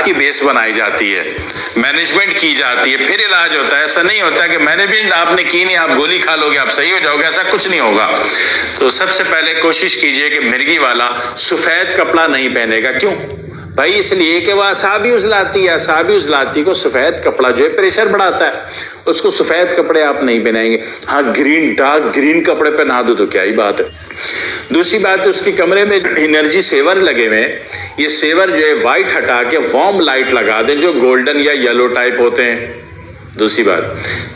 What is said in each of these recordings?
کی بیس بنائی جاتی ہے، مینجمنٹ کی جاتی ہے، پھر علاج ہوتا ہے۔ ایسا نہیں ہوتا کہ مینجمنٹ آپ نے کی نہیں، آپ گولی کھا لو گے آپ صحیح ہو جاؤ گے، ایسا کچھ نہیں ہوگا۔ تو سب سے پہلے کوشش کیجئے کہ مرگی والا سفید کپڑا نہیں پہنے گا۔ کیوں بھائی؟ اس لیے کہ وہ اعصابی عضلاتی ہے، اعصابی عضلاتی کو سفید کپڑا جو ہے پریشر بڑھاتا ہے، اس کو سفید کپڑے آپ نہیں پہنائیں گے۔ ہاں گرین، ڈارک گرین کپڑے پہنا دو تو کیا ہی بات ہے۔ دوسری بات، اس کے کمرے میں انرجی سیور لگے ہوئے ہیں، یہ سیور جو ہے وائٹ ہٹا کے وارم لائٹ لگا دیں جو گولڈن یا یلو ٹائپ ہوتے ہیں۔ دوسری بات۔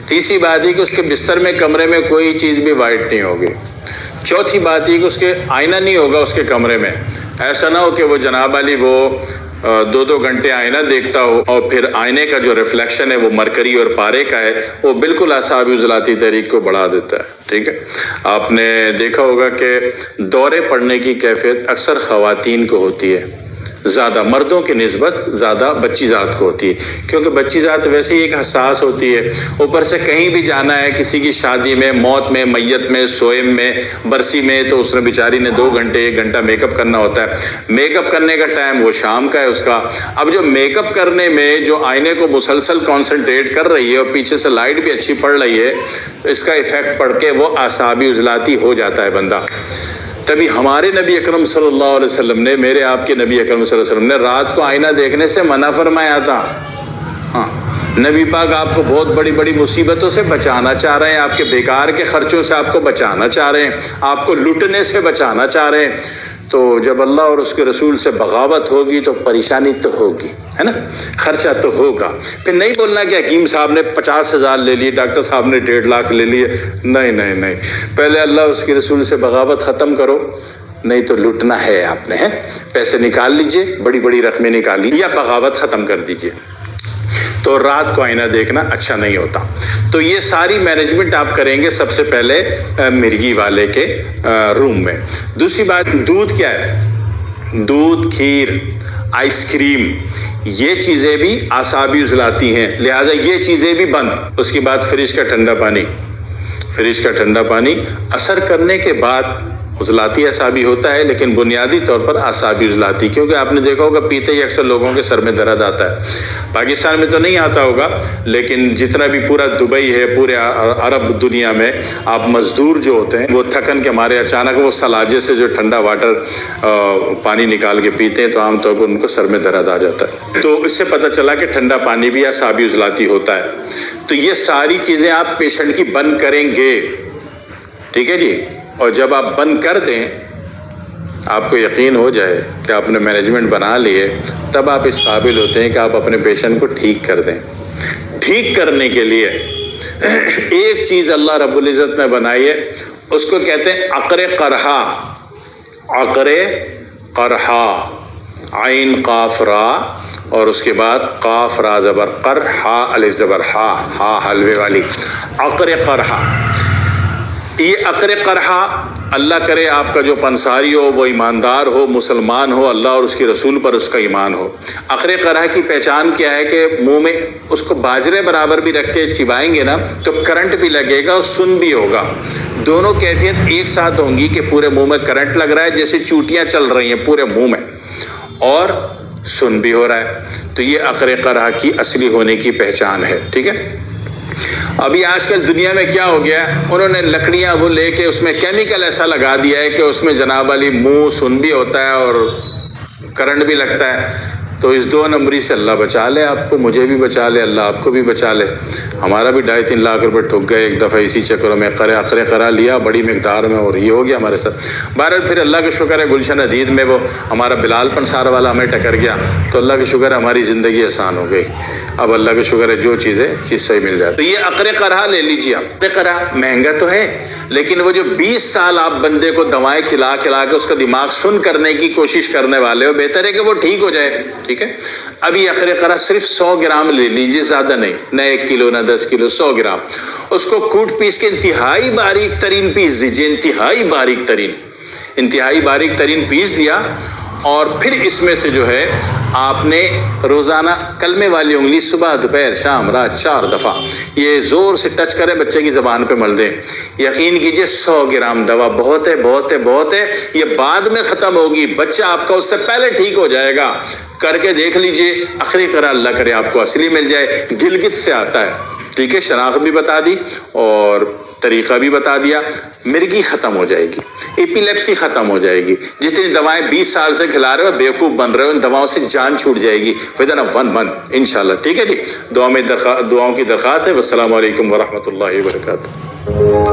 تیسری بات یہ کہ اس کے بستر میں کمرے میں کوئی چیز بھی وائٹ نہیں ہوگی۔ چوتھی بات یہ کہ اس کے آئینہ نہیں ہوگا اس کے کمرے میں، ایسا نہ ہو کہ وہ جناب علی وہ 2 گھنٹے آئینہ دیکھتا ہو اور پھر آئینے کا جو ریفلیکشن ہے وہ مرکری اور پارے کا ہے، وہ بالکل اعصابی عضلاتی تحریک کو بڑھا دیتا ہے۔ ٹھیک ہے، آپ نے دیکھا ہوگا کہ دورے پڑنے کی کیفیت اکثر خواتین کو ہوتی ہے، زیادہ مردوں کی نسبت زیادہ بچی ذات کو ہوتی ہے، کیونکہ بچی ذات ویسے ہی ایک حساس ہوتی ہے، اوپر سے کہیں بھی جانا ہے کسی کی شادی میں، موت میں، میت میں، سوئم میں، برسی میں، تو اس نے بیچاری نے 2 گھنٹے 1 گھنٹہ میک اپ کرنا ہوتا ہے۔ میک اپ کرنے کا ٹائم وہ شام کا ہے اس کا۔ اب جو میک اپ کرنے میں جو آئینے کو مسلسل کانسنٹریٹ کر رہی ہے اور پیچھے سے لائٹ بھی اچھی پڑ رہی ہے، اس کا ایفیکٹ پڑ کے وہ اعصابی عضلاتی ہو جاتا ہے بندہ۔ تبھی ہمارے نبی اکرم صلی اللہ علیہ وسلم نے، میرے آپ کے نبی اکرم صلی اللہ علیہ وسلم نے رات کو آئینہ دیکھنے سے منع فرمایا تھا۔ ہاں، نبی پاک آپ کو بہت بڑی بڑی مصیبتوں سے بچانا چاہ رہے ہیں، آپ کے بیکار کے خرچوں سے آپ کو بچانا چاہ رہے ہیں، آپ کو لوٹنے سے بچانا چاہ رہے ہیں۔ تو جب اللہ اور اس کے رسول سے بغاوت ہوگی تو پریشانی تو ہوگی، ہے نا، خرچہ تو ہوگا۔ پھر نہیں بولنا کہ حکیم صاحب نے 50,000 لے لیے، ڈاکٹر صاحب نے 1.5 لاکھ لے لیے۔ نہیں نہیں نہیں، پہلے اللہ اس کے رسول سے بغاوت ختم کرو، نہیں تو لوٹنا ہے آپ نے۔ پیسے نکال لیجئے، بڑی بڑی رقمیں نکال لیجئے یا بغاوت ختم کر دیجئے۔ تو رات کو آئینہ دیکھنا اچھا نہیں ہوتا۔ تو یہ ساری مینجمنٹ آپ کریں گے سب سے پہلے مرگی والے کے روم میں۔ دوسری بات، دودھ کیا ہے؟ دودھ، کھیر، آئس کریم، یہ چیزیں بھی اعصابی عضلاتی ہیں، لہذا یہ چیزیں بھی بند۔ اس کے بعد فریج کا ٹھنڈا پانی، فریج کا ٹھنڈا پانی اثر کرنے کے بعد عضلاتی اعصابی ہوتا ہے، لیکن بنیادی طور پر اعصابی عضلاتی، کیونکہ آپ نے دیکھا ہوگا پیتے ہی اکثر لوگوں کے سر میں درد آتا ہے۔ پاکستان میں تو نہیں آتا ہوگا، لیکن جتنا بھی پورا دبئی ہے، پورے عرب دنیا میں آپ مزدور جو ہوتے ہیں وہ تھکن کے مارے اچانک وہ سلاجے سے جو ٹھنڈا واٹر پانی نکال کے پیتے ہیں تو عام طور پر ان کو سر میں درد آ جاتا ہے۔ تو اس سے پتہ چلا کہ ٹھنڈا پانی بھی اعصابی عضلاتی ہوتا ہے۔ تو یہ ساری چیزیں آپ پیشنٹ کی بند کریں گے، ٹھیک ہے جی۔ اور جب آپ بند کر دیں، آپ کو یقین ہو جائے کہ آپ نے مینجمنٹ بنا لیے، تب آپ اس قابل ہوتے ہیں کہ آپ اپنے پیشنٹ کو ٹھیک کر دیں۔ ٹھیک کرنے کے لیے ایک چیز اللہ رب العزت نے بنائی ہے، اس کو کہتے ہیں عقر قرحہ۔ عقر قرحہ، عین قاف را اور اس کے بعد قاف را زبر قر، ہا الف زبر ہا، ہا حلوے والی، عقر قرحہ۔ یہ عقر قرحہ، اللہ کرے آپ کا جو پنساری ہو وہ ایماندار ہو، مسلمان ہو، اللہ اور اس کے رسول پر اس کا ایمان ہو۔ عقر قرحہ کی پہچان کیا ہے کہ منہ میں اس کو باجرے برابر بھی رکھ کے چبائیں گے نا تو کرنٹ بھی لگے گا اور سن بھی ہوگا، دونوں کیفیت ایک ساتھ ہوں گی کہ پورے منہ میں کرنٹ لگ رہا ہے جیسے چوٹیاں چل رہی ہیں پورے منہ میں، اور سن بھی ہو رہا ہے۔ تو یہ عقر قرحہ کی اصلی ہونے کی پہچان ہے، ٹھیک ہے۔ ابھی آج کل دنیا میں کیا ہو گیا، انہوں نے لکڑیاں وہ لے کے اس میں کیمیکل ایسا لگا دیا ہے کہ اس میں جناب علی منہ سن بھی ہوتا ہے اور کرنٹ بھی لگتا ہے۔ تو اس 2 نمبری سے اللہ بچا لے آپ کو، مجھے بھی بچا لے، اللہ آپ کو بھی بچا لے۔ ہمارا بھی 2.5-3 لاکھ روپے ٹھک گئے ایک دفعہ اسی چکروں میں، عقر قرحہ لیا بڑی مقدار میں اور یہ ہو گیا ہمارے ساتھ۔ بہرحال پھر اللہ کا شکر ہے گلشن حدید میں وہ ہمارا بلال پنسار والا ہمیں ٹکر گیا، تو اللہ کا شکر ہے ہماری زندگی آسان ہو گئی۔ اب اللہ کا شکر ہے جو چیز صحیح مل جائے۔ تو یہ عقر قرحہ لے لیجیے آپ۔ عقر قرحہ مہنگا تو ہے، لیکن وہ جو 20 سال آپ بندے کو دوائیں کھلا کھلا کے اس کا دماغ سن کرنے کی کوشش کرنے والے ہو، بہتر ہے کہ وہ ٹھیک ہو جائے، ٹھیک ہے۔ اب یہ عقر قرحہ صرف 100 گرام لے لیجیے، زیادہ نہیں، نہ 1 کلو نہ 10 کلو، 100 گرام۔ اس کو کوٹ پیس کے انتہائی باریک ترین پیس دیجیے، انتہائی باریک ترین پیس دیا، اور پھر اس میں سے جو ہے آپ نے روزانہ کلمے والی انگلی صبح دوپہر شام رات 4 دفعہ یہ زور سے ٹچ کریں، بچے کی زبان پہ مل دیں. یقین کیجئے 100 گرام دوا بہت ہے بہت ہے بہت ہے. یہ بعد میں ختم ہوگی، بچہ آپ کا اس سے پہلے ٹھیک ہو جائے گا. کر کے دیکھ لیجئے، آخری کرا اللہ کرے آپ کو اصلی مل جائے. گلگت سے آتا ہے، ٹھیک ہے، شناخت بھی بتا دی اور طریقہ بھی بتا دیا. مرگی ختم ہو جائے گی، ایپیلیپسی ختم ہو جائے گی. جتنی دوائیں 20 سال سے کھلا رہے ہو بیوقوف بن رہے ہو، ان دواؤں سے جان چھوٹ جائے گی ودن 1 month انشاءاللہ. ٹھیک ہے جی، دعاؤں کی درخواست ہے. والسلام علیکم ورحمۃ اللہ وبرکاتہ.